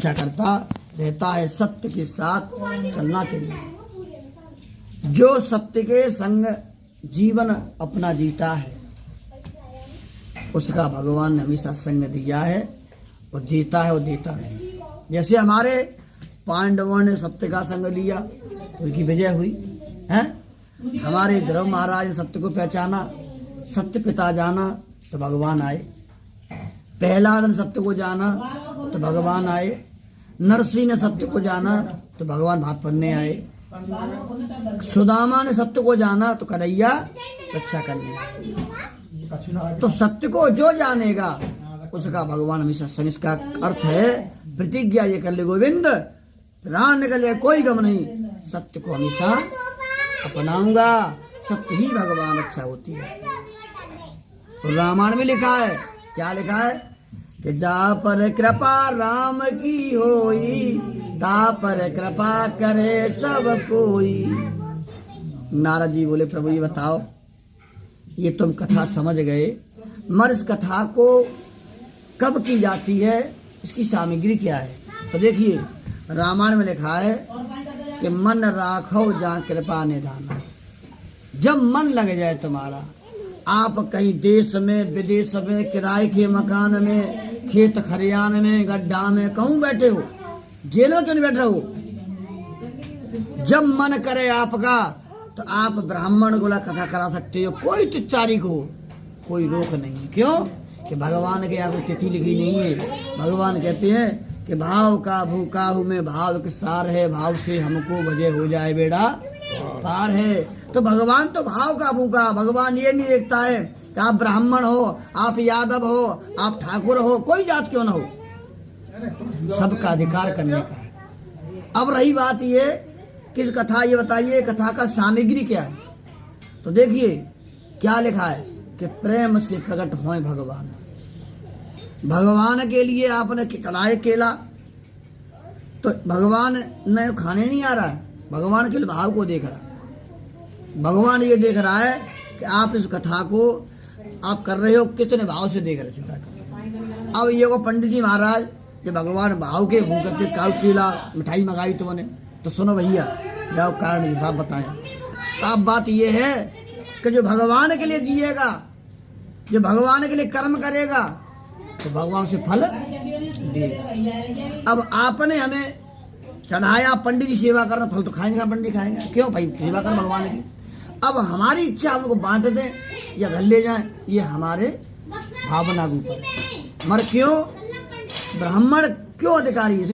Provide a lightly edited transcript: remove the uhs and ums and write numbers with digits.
अच्छा करता रहता है, सत्य के साथ चलना चाहिए। जो सत्य के संग जीवन अपना जीता है उसका भगवान ने हमेशा संग दिया है और देता है और देता रहे। जैसे हमारे पांडवों ने सत्य का संग लिया, उनकी विजय हुई है। हमारे ध्रुव महाराज ने सत्य को पहचाना, सत्य पिता जाना तो भगवान आए। प्रहलाद ने सत्य को जाना तो भगवान आए। नरसिंह ने सत्य को जाना तो भगवान भात पन्ने आए। सुदामा ने सत्य को जाना तो कन्हैया रक्षा करने आए। तो सत्य को जो जानेगा उसका भगवान हमेशा संग। इसका अर्थ है प्रतिज्ञा ये कर ले गोविंद, प्राण निकले कोई गम नहीं, सत्य को हमेशा अपनाऊंगा। सत्य ही भगवान रक्षा होती है। तो रामायण में लिखा है, क्या लिखा है कि जा पर कृपा राम की होई, ता पर कृपा करे सब कोई। नारद जी बोले प्रभु ये बताओ, ये तुम कथा समझ गए, मगर इस कथा को कब की जाती है, इसकी सामग्री क्या है? तो देखिए रामायण में लिखा है कि मन राखो जहाँ कृपा निधाना। जब मन लग जाए तुम्हारा, आप कहीं देश में विदेश में किराए के मकान में, खेत खरियान में, गड्ढा में, कहूँ बैठे हो, जेल में तो नहीं बैठ रहे हो, जब मन करे आपका तो आप ब्राह्मण गोला कथा करा सकते हो। कोई तारीख हो, कोई रोक नहीं। क्यों कि भगवान के यहाँ कोई तिथि लिखी नहीं है। भगवान कहते हैं कि भाव का भूखा हूँ मैं, भाव के सार है, भाव से हमको भजे हो जाए बेड़ा पार है। तो भगवान तो भाव का भूखा। भगवान ये नहीं देखता है कि आप ब्राह्मण हो, आप यादव हो, आप ठाकुर हो, कोई जात क्यों ना हो, सबका अधिकार करने का है। अब रही बात ये किस कथा, ये बताइए कथा का सामग्री क्या है? तो देखिए क्या लिखा है कि प्रेम से प्रकट होए भगवान। भगवान के लिए आपने कढ़ाई केला तो भगवान ने खाने नहीं आ रहा है, भगवान के लिए भाव को देख रहा है। भगवान ये देख रहा है कि आप इस कथा को आप कर रहे हो, कितने भाव से देख रहे हो। अब ये को पंडित जी महाराज जब भगवान भाव के भूखते काउ केला मिठाई मंगाई तुमने, तो सुनो भैया जाओ कारण साहब बताएं। साफ बात ये है कि जो भगवान के लिए जिएगा, जो भगवान के लिए कर्म करेगा तो भगवान से फल देगा। अब आपने हमें चढ़ाया, पंडित जी सेवा करना, फल तो खाएंगे, पंडित जी खाएंगे, क्यों भाई सेवा कर भगवान की। अब हमारी इच्छा हम लोग बांट दें या घर ले जाएं, ये हमारे भावना के ऊपर। मगर क्यों ब्राह्मण क्यों अधिकारी है?